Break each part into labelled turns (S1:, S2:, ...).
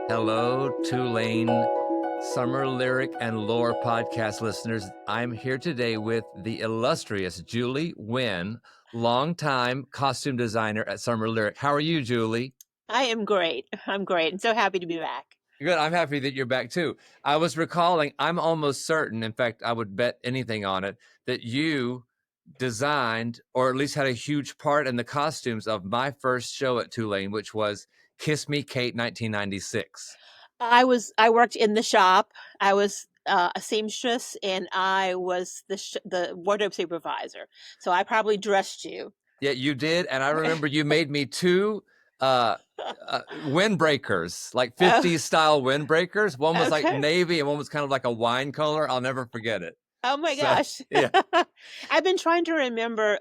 S1: Hello, Tulane Summer Lyric and Lore podcast listeners. I'm here today with the illustrious Julie Winn, longtime costume designer at Summer Lyric. How are you, Julie?
S2: I am great. I'm great and so happy to be back.
S1: Good. I'm happy that you're back too. I was recalling, I'm almost certain, in fact, I would bet anything on it, that you designed or at least had a huge part in the costumes of my first show at Tulane, which was Kiss Me Kate 1996.
S2: I worked in the shop. I was a seamstress and I was the wardrobe supervisor. So I probably dressed you.
S1: Yeah, you did. And I remember you made me two uh, windbreakers, like
S2: Oh,
S1: 50s style windbreakers. One was like
S2: okay.
S1: navy and one was kind of like a wine color. I'll never forget it.
S2: Oh my
S1: So,
S2: gosh.
S1: yeah.
S2: I've been trying to remember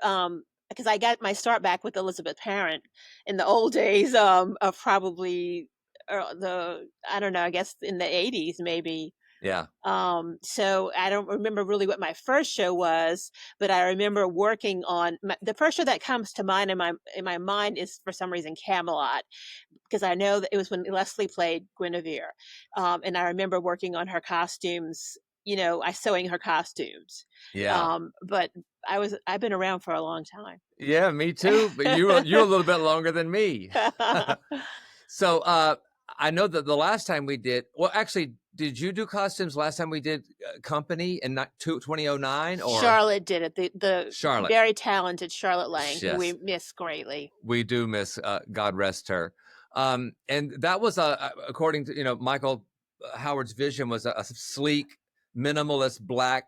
S2: because I got my start back with Elizabeth Parent in the old days of probably the I don't know, I guess in the 80s maybe.
S1: Yeah.
S2: So I don't remember really what my first show was, but I remember working on the first show that comes to mind in my mind is for some reason Camelot, because I know that it was when Leslie played Guinevere, and I remember working on her costumes. I sewing her costumes,
S1: Yeah.
S2: but I've been around for a long time.
S1: Yeah, me too. But you're a little bit longer than me. So I know that the last time we did, well, actually, did you do costumes last time we did Company in 2009 or
S2: Charlotte did it. The
S1: Charlotte?
S2: very talented Charlotte Lang, who we
S1: Yes,
S2: miss greatly.
S1: we do miss, God rest her. And that was, according to, Michael Howard's vision was a sleek, minimalist black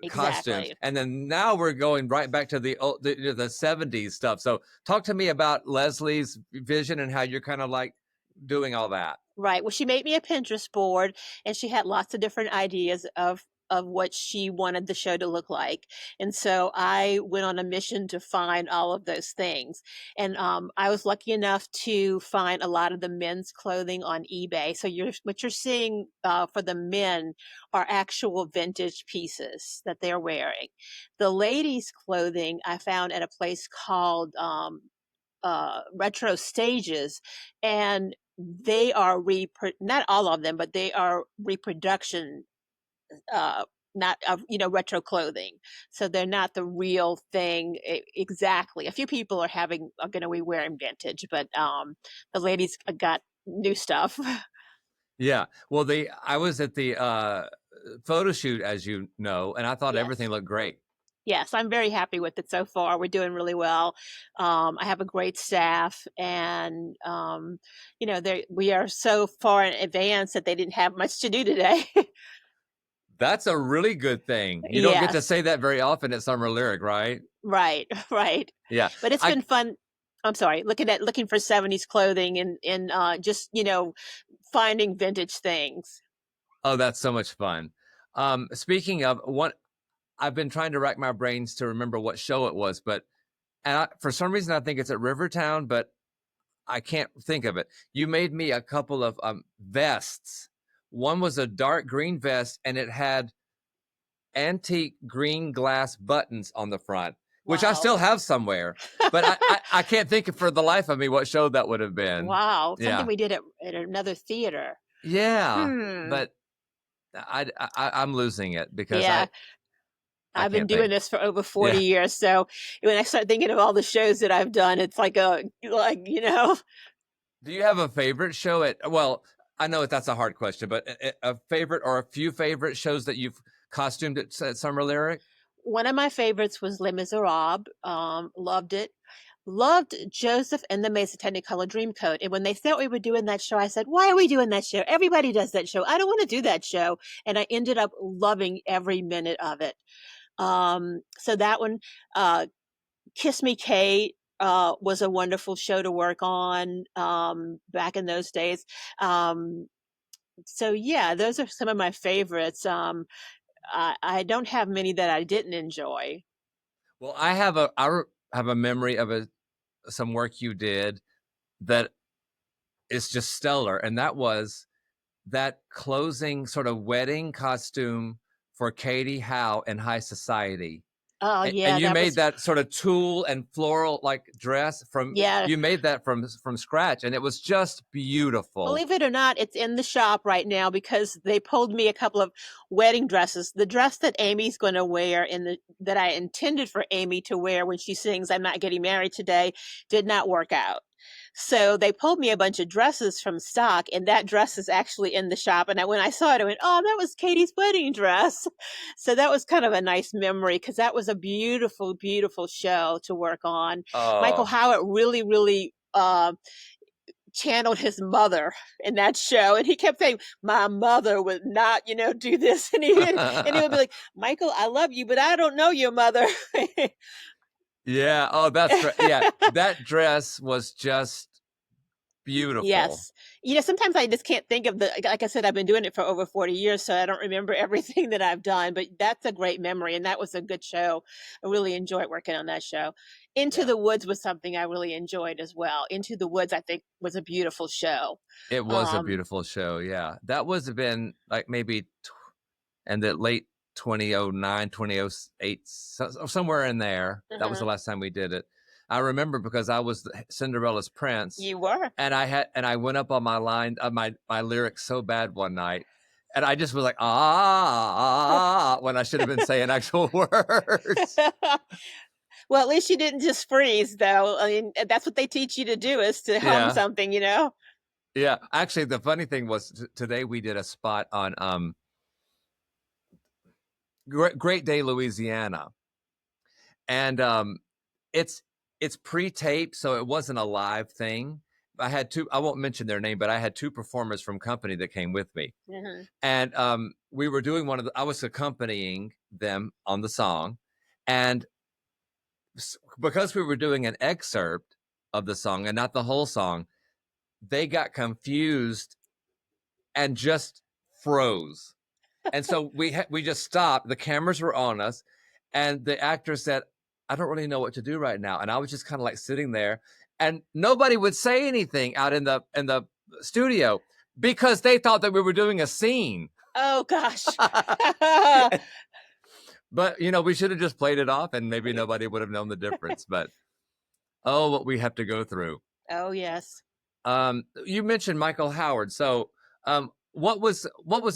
S1: costumes.
S2: Exactly.
S1: And then now we're going right back to the 70s stuff. So talk to me about Leslie's vision and how you're kind of like doing all that.
S2: Right. Well, she made me a Pinterest board and she had lots of different ideas of what she wanted the show to look like. And so I went on a mission to find all of those things. And I was lucky enough to find a lot of the men's clothing on eBay. So what you're seeing for the men are actual vintage pieces that they're wearing. The ladies' clothing I found at a place called Retro Stages, and they are not all of them, but they are reproduction, uh, not of retro clothing. So they're not the real thing exactly. A few people are going to be wearing vintage, but the ladies got new stuff.
S1: Yeah. Well, I was at the photo shoot, as you know, and I thought everything
S2: Yes.
S1: looked great.
S2: Yes, I'm very happy with it so far. We're doing really well. I have a great staff, and we are so far in advance that they didn't have much to do today.
S1: That's a really good thing. You don't get to
S2: Yes,
S1: say that very often at Summer Lyric, right?
S2: right, right.
S1: Yeah.
S2: But it's
S1: I
S2: been fun. I'm sorry, looking for 70s clothing and just finding vintage things.
S1: Oh, that's so much fun. Speaking of what, I've been trying to rack my brains to remember what show it was, but for some reason I think it's at Rivertown, but I can't think of it. You made me a couple of vests. One was a dark green vest, and it had antique green glass buttons on the front, which I
S2: Wow,
S1: still have somewhere, but I can't think for the life of me what show that would have been.
S2: wow, something
S1: Yeah,
S2: we did at another theater.
S1: yeah,
S2: Hmm.
S1: but I'm losing it because
S2: Yeah,
S1: I
S2: I've been
S1: can't
S2: doing
S1: think.
S2: this for over 40
S1: Yeah.
S2: years, so when I start thinking of all the shows that I've done, it's like.
S1: Do you have a favorite show at? Well, I know that's a hard question, but a favorite or a few favorite shows that you've costumed at Summer Lyric?
S2: One of my favorites was Les Miserables. Loved it. Loved Joseph and the Maze of Technicolor Dreamcoat. And when they thought we were doing that show, I said, "Why are we doing that show? Everybody does that show. I don't want to do that show." And I ended up loving every minute of it. So that one, uh, Kiss Me Kate, was a wonderful show to work on back in those days. Um, so yeah, those are some of my favorites. I don't have many that I didn't enjoy.
S1: Well, have a memory of some work you did that is just stellar, and that was that closing sort of wedding costume for Katie Howe in High Society.
S2: Oh,
S1: And
S2: yeah,
S1: you
S2: that
S1: made
S2: was
S1: that sort of tulle and floral like dress from
S2: yeah.
S1: you made that from scratch, and it was just beautiful.
S2: Believe it or not, it's in the shop right now because they pulled me a couple of wedding dresses. The dress that Amy's gonna wear in the that I intended for Amy to wear when she sings "I'm Not Getting Married Today" did not work out. So they pulled me a bunch of dresses from stock, and that dress is actually in the shop. And when I saw it, I went, "Oh, that was Katie's wedding dress." So that was kind of a nice memory because that was a beautiful, beautiful show to work on. Michael
S1: Oh.
S2: Howard really, really channeled his mother in that show, and he kept saying, "My mother would not, do this," and he would be like, "Michael, I love you, but I don't know your mother."
S1: Yeah, oh, that's right. Yeah, that dress was just beautiful.
S2: Yes. Sometimes I just can't think of like I said, I've been doing it for over 40 years, so I don't remember everything that I've done, but that's a great memory, and that was a good show. I really enjoyed working on that show. Into
S1: Yeah.
S2: the Woods was something I really enjoyed as well. Into the Woods, I think, was a beautiful show.
S1: It was a
S2: Um,
S1: beautiful show, yeah. That was have been, like, maybe in the late 2009, 2008, somewhere in there. That was the
S2: mhm.
S1: last time we did it. I remember because I was Cinderella's prince,
S2: You were.
S1: and I went up on my line, my lyrics so bad one night, and I just was like, "Ah," when I should have been saying actual words.
S2: Well, at least you didn't just freeze, though. I mean, that's what they teach you to do is to hum
S1: Yeah,
S2: something.
S1: yeah. Actually, the funny thing was today we did a spot on Great Day, Louisiana, and it's it's pre-taped, so it wasn't a live thing. I had two. I won't mention their name, but I had two performers from company that came with me,
S2: Mhm.
S1: and we were doing one of the. I was accompanying them on the song, and because we were doing an excerpt of the song and not the whole song, they got confused and just froze. And so we just stopped. The cameras were on us, and the actor said, "I don't really know what to do right now." And I was just kind of like sitting there, and nobody would say anything out in the studio because they thought that we were doing a scene.
S2: Oh gosh.
S1: But we should have just played it off, and maybe nobody would have known the difference. But oh, what we have to go through.
S2: Oh, yes.
S1: You mentioned Michael Howard. So, what was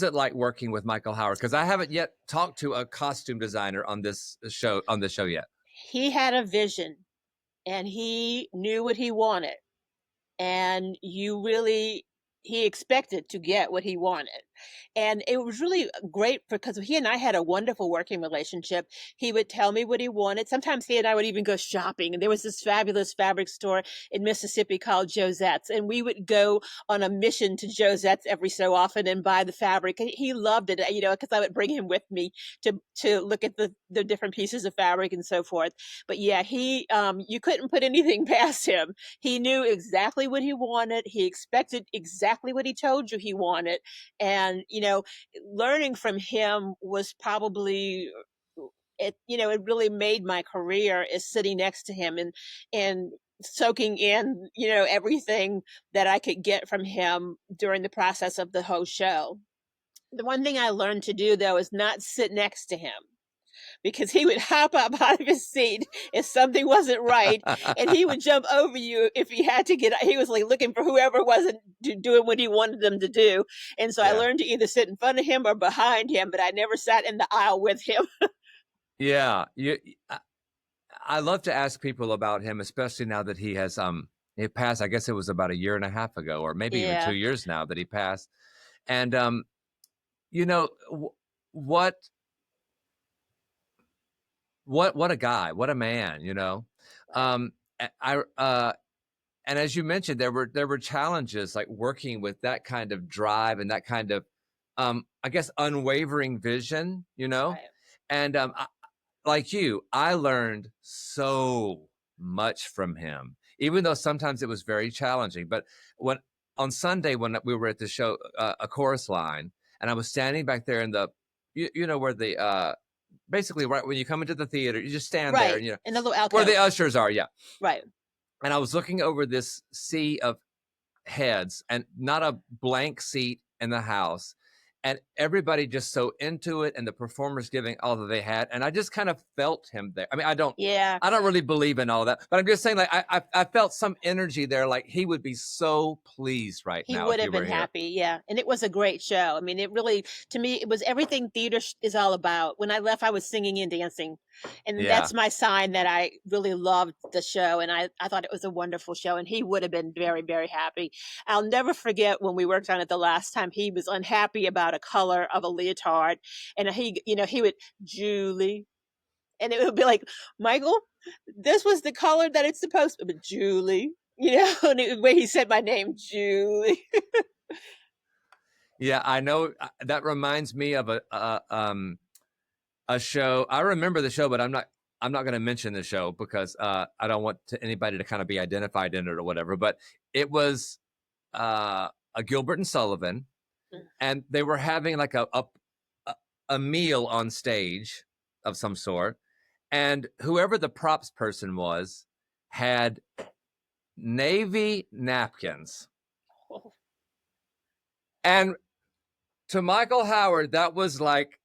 S1: it like working with Michael Howard? Because I haven't yet talked to a costume designer on this show yet.
S2: He had a vision, and he knew what he wanted. And he expected to get what he wanted. And it was really great because he and I had a wonderful working relationship. He would tell me what he wanted. Sometimes he and I would even go shopping. And there was this fabulous fabric store in Mississippi called Josette's. And we would go on a mission to Josette's every so often and buy the fabric. And he loved it, because I would bring him with me to look at the different pieces of fabric and so forth. But yeah, you couldn't put anything past him. He knew exactly what he wanted. He expected exactly what he told you he wanted. And, learning from him was probably it really made my career is sitting next to him and soaking in, everything that I could get from him during the process of the whole show. The one thing I learned to do though is not sit next to him because he would hop up out of his seat if something wasn't right, and he would jump over you if he had to get. He was like looking for whoever wasn't doing what he wanted them to do, and so I
S1: Yeah,
S2: learned to either sit in front of him or behind him, but I never sat in the aisle with him.
S1: yeah. I love to ask people about him, especially now that he passed. I guess it was about a year and a half ago, or maybe even
S2: Yeah,
S1: 2 years now that he passed. And you know, what what a guy, what a man,
S2: right,
S1: um and as you mentioned, there were challenges like working with that kind of drive and that kind of I guess unwavering vision,
S2: right,
S1: and like you, I learned so much from him, even though sometimes it was very challenging. But when on Sunday when we were at the show, a chorus line, and I was standing back there in the you know where the basically right when you come into the theater, you just stand there,
S2: right.
S1: and
S2: In the little
S1: where the
S2: alcove,
S1: ushers are, yeah.
S2: right.
S1: And I was looking over this sea of heads and not a blank seat in the house. and everybody just so into it, and the performers giving all that they had, and I just kind of felt him there. I mean,
S2: Yeah.
S1: I don't really believe in all that, but I'm just saying, like, I felt some energy there, like he would be so pleased right
S2: He
S1: now if
S2: would
S1: he
S2: have
S1: were
S2: been
S1: here.
S2: happy, yeah, and it was a great show. I mean, it really to me, it was everything theater is all about. When I left, I was singing and dancing, and
S1: Yeah.
S2: that's my sign that I really loved the show, and I thought it was a wonderful show, and he would have been very, very happy. I'll never forget when we worked on it the last time, he was unhappy about a color of a leotard, and he would, "Julie," and it would be like, "Michael, this was the color that it's supposed to be, Julie." And the way he said my name, Julie.
S1: Yeah, I know, that reminds me of a show. I remember the show, but I'm not going to mention the show because I don't want anybody to kind of be identified in it or whatever. But it was a Gilbert and Sullivan, and they were having like a meal on stage of some sort, and whoever the props person was had navy napkins,
S2: Oh.
S1: and to Michael Howard, that was like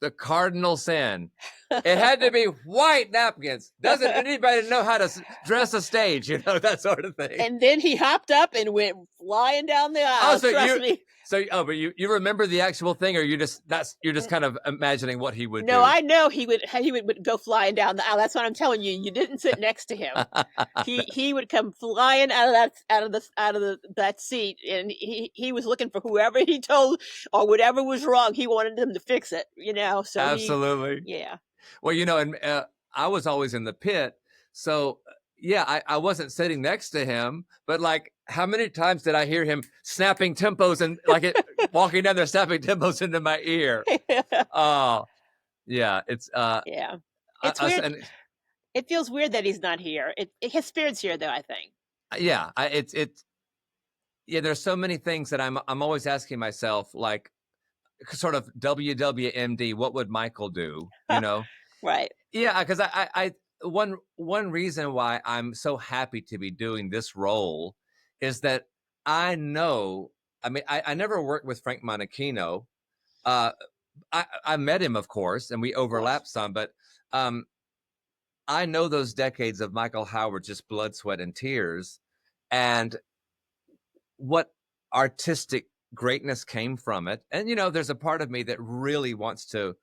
S1: the cardinal sin. It had to be white napkins. Doesn't anybody know how to dress a stage? That sort of thing.
S2: And then he hopped up and went flying down the
S1: Oh,
S2: aisle, trust me.
S1: but you remember the actual thing, or you're just kind of imagining what he would
S2: No,
S1: do.
S2: I know he would go flying down the aisle. That's what I'm telling you. You didn't sit next to him. He would come flying out of that seat, and he was looking for whoever he told or whatever was wrong. He wanted them to fix it. So
S1: Absolutely.
S2: yeah.
S1: Well, and I was always in the pit, so yeah, I wasn't sitting next to him, but like, how many times did I hear him snapping tempos and walking down there snapping tempos into my ear? Oh, yeah, it's
S2: Yeah. It's weird.
S1: and
S2: It feels weird that he's not here. His spirit's here, though, I think.
S1: yeah, it's yeah. There's so many things that I'm always asking myself, like, sort of WWMD, what would Michael do?
S2: Right.
S1: Yeah, because one reason why I'm so happy to be doing this role is that I know. I mean, I never worked with Frank Monachino. Uh, I met him, of course, and we
S2: Of course.
S1: overlapped some, but um, I know those decades of Michael Howard, just blood, sweat, and tears, and what artistic greatness came from it. And there's a part of me that really wants to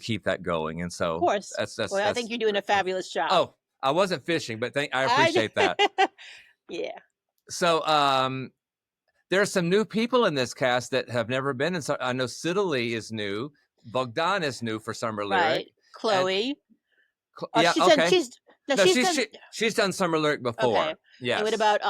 S1: keep that going. And
S2: Of
S1: so
S2: course. Well, I think
S1: that's
S2: you're doing a fabulous job.
S1: oh, I wasn't fishing, but I
S2: I
S1: appreciate that.
S2: Yeah.
S1: So there are some new people in this cast that have never been in. So I know Sidley is new. Bogdan is new for Summer Lyric.
S2: Right. Chloe. Oh,
S1: Yeah,
S2: she's done.
S1: okay.
S2: She's no.
S1: No,
S2: She's done.
S1: she's done Summer Lyric
S2: Okay.
S1: before.
S2: And what
S1: Yes.
S2: about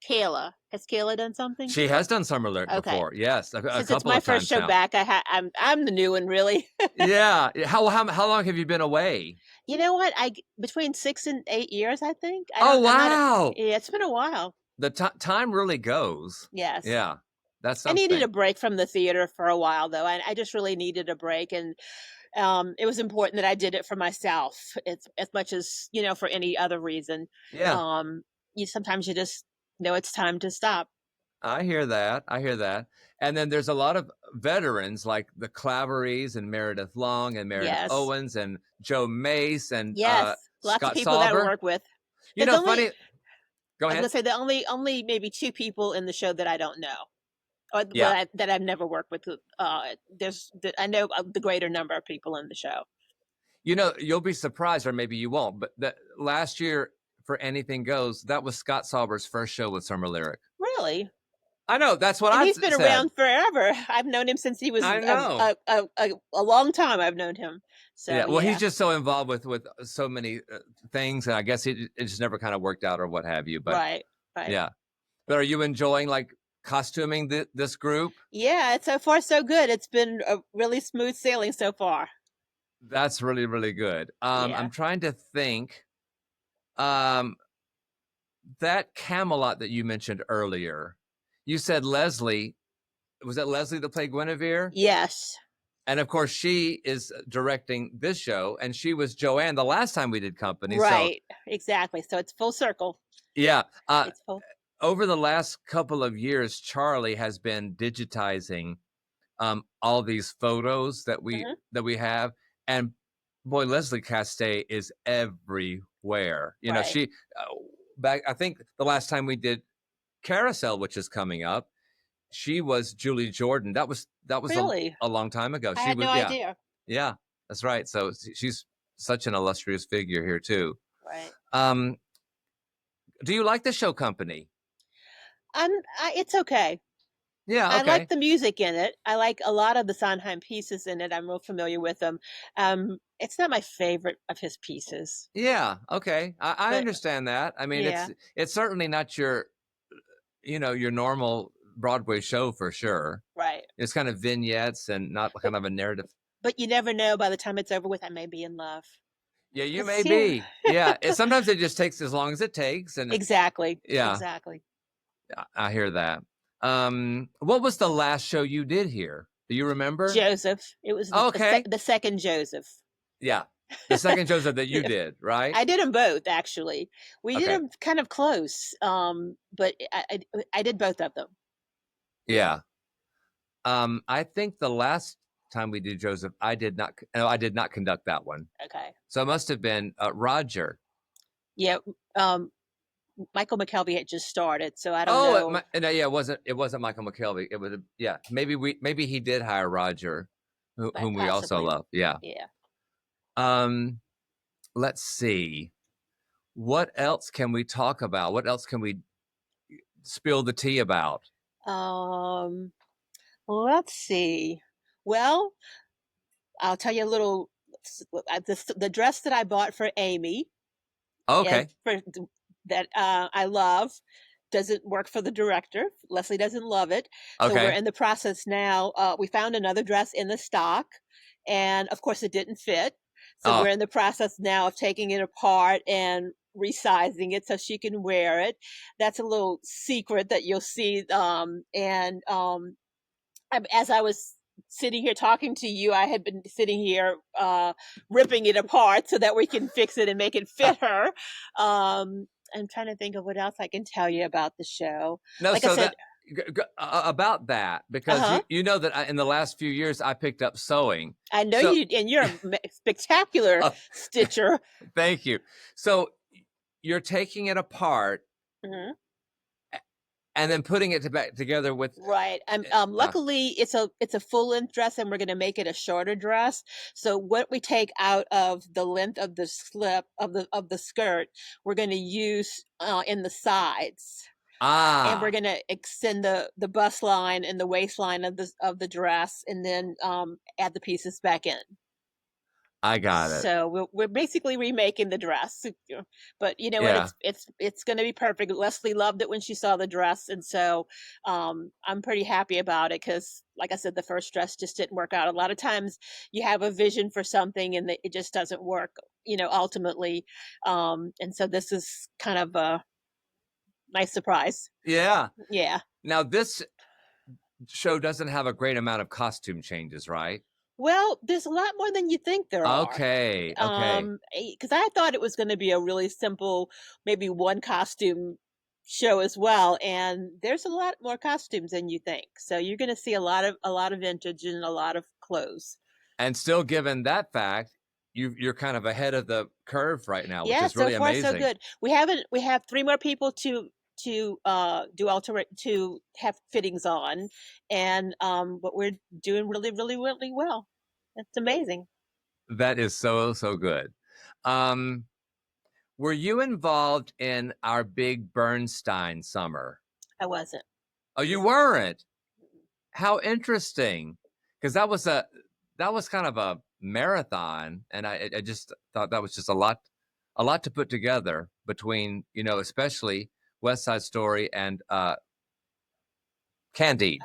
S2: Kayla? Has Kayla done something?
S1: She has done Summer Lyric
S2: Okay.
S1: before. Yes, a
S2: Since it's
S1: couple
S2: my
S1: of
S2: first
S1: times
S2: show
S1: now.
S2: back, I'm the new one, really.
S1: Yeah. How long have you been away?
S2: You know what? Between 6 and 8 years, I think.
S1: Oh,
S2: I'm not.
S1: wow.
S2: Yeah, it's been a while.
S1: The time really goes.
S2: Yes.
S1: Yeah, that's
S2: I needed
S1: something.
S2: a break from the theater for a while, though. I just really needed a break, and it was important that I did it for myself. It's as much as for any other reason.
S1: Yeah,
S2: Sometimes you just know it's time to stop.
S1: I hear that. And then there's a lot of veterans like the Claverys and Meredith Long and Meredith
S2: Yes.
S1: Owens and Joe Mace and
S2: Yes, lots of
S1: Scott
S2: people that I
S1: Sauber.
S2: work with.
S1: You
S2: There's
S1: know, funny. Go
S2: I was
S1: ahead.
S2: gonna say the only maybe two people in the show that I don't know, or
S1: Yeah.
S2: that I've never worked with. I know the greater number of people in the show.
S1: You'll be surprised, or maybe you won't, but last year for Anything Goes, that was Scott Sauber's first show with Summer Lyric.
S2: Really?
S1: I know, that's what
S2: And
S1: I
S2: he's been
S1: said.
S2: around forever. I've known him since he was
S1: I know.
S2: a long time. I've known him. So
S1: Yeah, well, he's just so involved with so many things, and I guess it just never kind of worked out or what have you. But
S2: right.
S1: yeah. But are you enjoying like costuming this group?
S2: Yeah, so far so good. It's been a really smooth sailing so far.
S1: That's really, really good.
S2: Yeah.
S1: I'm trying to think. That Camelot that you mentioned earlier, you said Leslie. Was that Leslie that played Guinevere?
S2: Yes.
S1: And of course, she is directing this show, and she was Joanne the last time we did company.
S2: Right. Exactly. So it's full circle.
S1: Yeah.
S2: It's full.
S1: Over the last couple of years, Charlie has been digitizing all these photos
S2: Mhm.
S1: that we have, and boy, Leslie Castell is everywhere. You know,
S2: Right.
S1: she back. I think the last time we did Carousel, which is coming up, she was Julie Jordan. That was
S2: Really?
S1: a long time ago.
S2: I
S1: She
S2: had
S1: was
S2: no idea.
S1: yeah, that's right. So she's such an illustrious figure here too.
S2: Right.
S1: Um, do you like the show Company?
S2: It's okay.
S1: Yeah,
S2: I like
S1: okay.
S2: the music in it. I like a lot of the Sondheim pieces in it. I'm real familiar with them. It's not my favorite of his pieces,
S1: Yeah, okay. I
S2: but
S1: understand that. I mean,
S2: yeah.
S1: it's certainly not your your normal Broadway show for sure.
S2: Right.
S1: It's kind of vignettes and not
S2: But
S1: kind of a narrative.
S2: but you never know. By the time it's over with, I may be in love.
S1: Yeah, you may
S2: 'Cause yeah.
S1: be. Yeah, sometimes it just takes as long as it takes, and
S2: Exactly.
S1: yeah,
S2: Exactly.
S1: I hear that. What was the last show you did here? Do you remember?
S2: Joseph. It was
S1: Okay,
S2: the second Joseph.
S1: yeah, the second Joseph that you
S2: Yeah.
S1: did, right?
S2: I did them both, actually. We did
S1: Okay,
S2: them kind of close, but I did both of them. Yeah.
S1: yeah. I think the last time we did Joseph, I did not. No, I did not conduct that one.
S2: Okay.
S1: So it must have been Roger.
S2: Yeah, um, Michael McKelvey had just started, so I don't
S1: Oh,
S2: know.
S1: no, yeah, it wasn't Michael McKelvey. It was yeah, maybe he did hire Roger,
S2: But
S1: whom we also
S2: possibly.
S1: love. Yeah.
S2: Yeah.
S1: Um, let's see. What else can we talk about? What else can we spill the tea about?
S2: Um, let's see. Well, I'll tell you a little the dress that I bought for Amy and
S1: Okay.
S2: that I love doesn't work for the director. Leslie doesn't love it. So we're
S1: Okay.
S2: in the process now. We found another dress in the stock, and of course, it didn't fit. So
S1: Oh,
S2: we're in the process now of taking it apart and resizing it so she can wear it. That's a little secret that you'll see. As I was sitting here talking to you, I had been sitting here ripping it apart so that we can fix it and make it fit her. I'm trying to think of what else I can tell you about the show.
S1: no.
S2: Like I
S1: So
S2: said,
S1: about that,
S2: uh
S1: because
S2: huh.
S1: you know that in the last few years I picked up sewing.
S2: I know
S1: So
S2: you, and you're a spectacular
S1: uh,
S2: stitcher.
S1: thank you. So you're taking it apart
S2: Mhm.
S1: and then putting it back together with.
S2: Right.
S1: Uh,
S2: Luckily it's a full length dress and we're going to make it a shorter dress. So what we take out of the length of the slip of the skirt, we're going to use in the sides. And we're
S1: ah,
S2: going to extend the bust line and the waistline of the dress and then add the pieces back in.
S1: I got it.
S2: So we're basically remaking the dress, but you know what?
S1: Yeah.
S2: It's going to be perfect. Leslie loved it when she saw the dress, and so I'm pretty happy about it because, like I said, the first dress just didn't work out. A lot of times you have a vision for something and it just doesn't work, ultimately. And so this is kind of a nice surprise.
S1: Yeah.
S2: Yeah.
S1: Now this show doesn't have a great amount of costume changes, right?
S2: Well, there's a lot more than you think there are.
S1: Okay. Okay.
S2: Because I thought it was going to be a really simple, maybe one costume show as well, and there's a lot more costumes than you think. So you're going to see a lot of vintage and a lot of clothes.
S1: And still, given that fact, you're kind of ahead of the curve right now, which
S2: Yeah,
S1: is
S2: so
S1: really
S2: far so
S1: amazing.
S2: good. We have three more people to have fittings on, and but we're doing really really really well. That's amazing.
S1: That is so so good. Um, were you involved in our big Bernstein summer?
S2: I wasn't.
S1: Oh, you weren't. How interesting, because that was kind of a marathon, and I just thought that was just a lot to put together between especially West Side Story and Candide.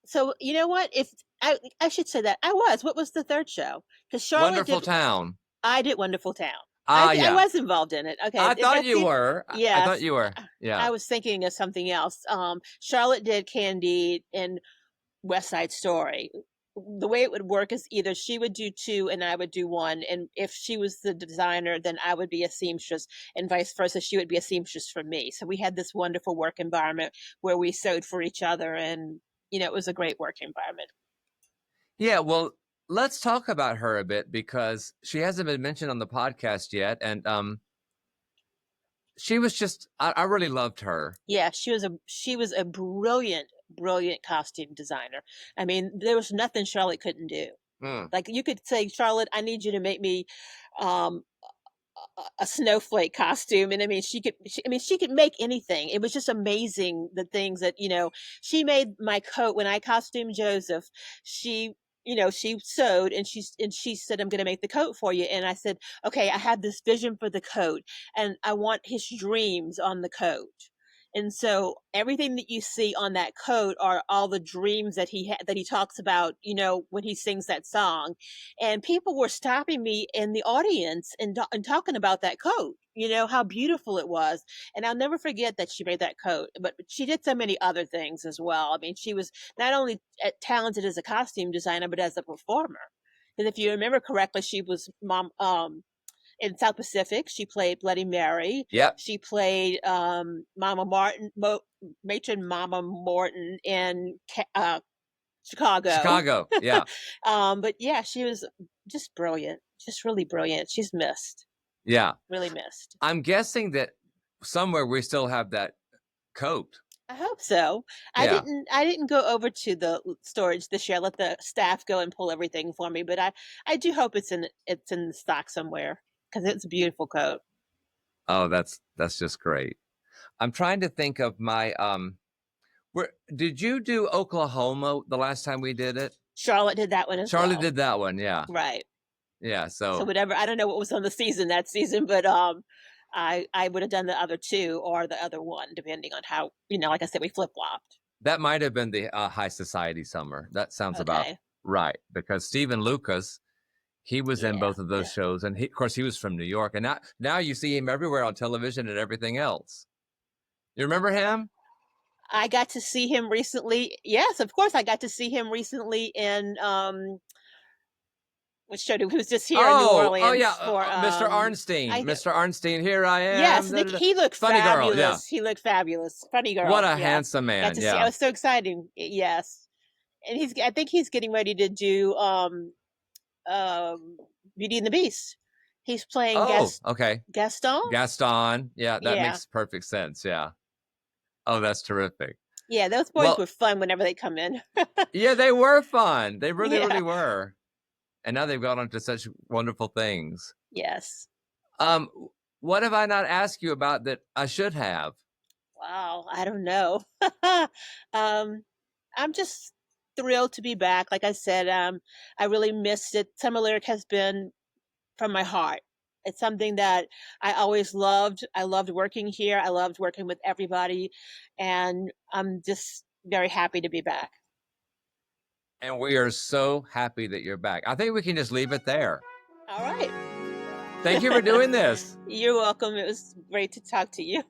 S2: So, you know what? If I should say that I was. What was the third show? Because Charlotte
S1: Wonderful
S2: did.
S1: Town.
S2: I did Wonderful Town.
S1: Ah,
S2: I
S1: yeah.
S2: was involved in it. Okay,
S1: I thought
S2: that's
S1: you
S2: it.
S1: were. I thought
S2: Yes,
S1: you were. Yeah.
S2: I was thinking of something else. Charlotte did Candide and West Side Story. The way it would work is either she would do two and I would do one, and if she was the designer, then I would be a seamstress, and vice versa. She would be a seamstress for me. So we had this wonderful work environment where we sewed for each other, and it was a great work environment.
S1: Yeah, well, let's talk about her a bit because she hasn't been mentioned on the podcast yet, and she was just I really loved her.
S2: Yeah, she was a brilliant, brilliant costume designer. I mean, there was nothing Charlotte couldn't do.
S1: Mm.
S2: Like, you could say, "Charlotte, I need you to make me, um, a snowflake costume," and I mean, she could make anything. It was just amazing the things that, she made my coat when I costumed Joseph. She, she sewed, and she said, "I'm gonna make the coat for you." And I said, "Okay, I have this vision for the coat, and I want his dreams on the coat." And so everything that you see on that coat are all the dreams that he talks about, when he sings that song. And people were stopping me in the audience and talking about that coat, how beautiful it was. And I'll never forget that she made that coat, but she did so many other things as well. I mean, she was not only talented as a costume designer, but as a performer. Because if you remember correctly, she was mom in South Pacific. She played Bloody Mary.
S1: Yep,
S2: She played matron Mama Morton in Chicago.
S1: Chicago. Yeah,
S2: But yeah, she was just brilliant, just really brilliant. She's missed,
S1: yeah.
S2: really missed.
S1: I'm guessing that somewhere we still have that coat.
S2: I hope so. I
S1: Yeah,
S2: didn't. I didn't go over to the storage this year. I let the staff go and pull everything for me. But I do hope it's in the stock somewhere because it's a beautiful coat.
S1: oh, that's just great. I'm trying to think of my where did you do Oklahoma the last time we did it?
S2: Charlotte did that one as
S1: Charlie
S2: well.
S1: did that one, yeah.
S2: Right.
S1: Yeah,
S2: So
S1: so
S2: whatever, I don't know what was on the season that season, but I would have done the other two or the other one, depending on how, like I said, we flip flopped.
S1: that might have been the High Society summer. That sounds about
S2: Okay.
S1: right because Stephen Lucas, he was in
S2: Yeah.
S1: both of those shows, and of course he was from New York, and now you see him everywhere on television and everything else. You remember him?
S2: I got to see him recently. Yes, of course I got to see him recently in which show he was just here in New
S1: Oh yeah,
S2: Orleans for
S1: Mr. Arnstein,
S2: I
S1: Mr. Arnstein. Here I
S2: yes,
S1: am. Da, da, da.
S2: He looked
S1: Funny girl, yeah.
S2: fabulous. He looked fabulous. Funny
S1: What
S2: girl.
S1: a
S2: Yeah.
S1: handsome
S2: Got
S1: man.
S2: to see. I
S1: Yeah.
S2: was so exciting. Yes. And I think he's getting ready to do um, Beauty and the Beast. He's playing
S1: Oh, okay.
S2: Gaston.
S1: Gaston. Yeah, that
S2: Yeah,
S1: makes perfect sense. Yeah. Oh, that's terrific.
S2: yeah. Those boys
S1: Well,
S2: were fun whenever they come in.
S1: yeah, they were fun. They really,
S2: Yeah.
S1: really were. And now they've gone on to such wonderful things.
S2: Yes.
S1: Um, what have I not asked you about that I should have?
S2: Wow. I don't know. um, I'm just thrilled to be back. Like I said, I really missed it. Summer Lyric has been from my heart. It's something that I always loved. I loved working here. I loved working with everybody, and I'm just very happy to be back.
S1: And we are so happy that you're back. I think we can just leave it there.
S2: All right.
S1: Thank you for doing this.
S2: You're welcome. It was great to talk to you.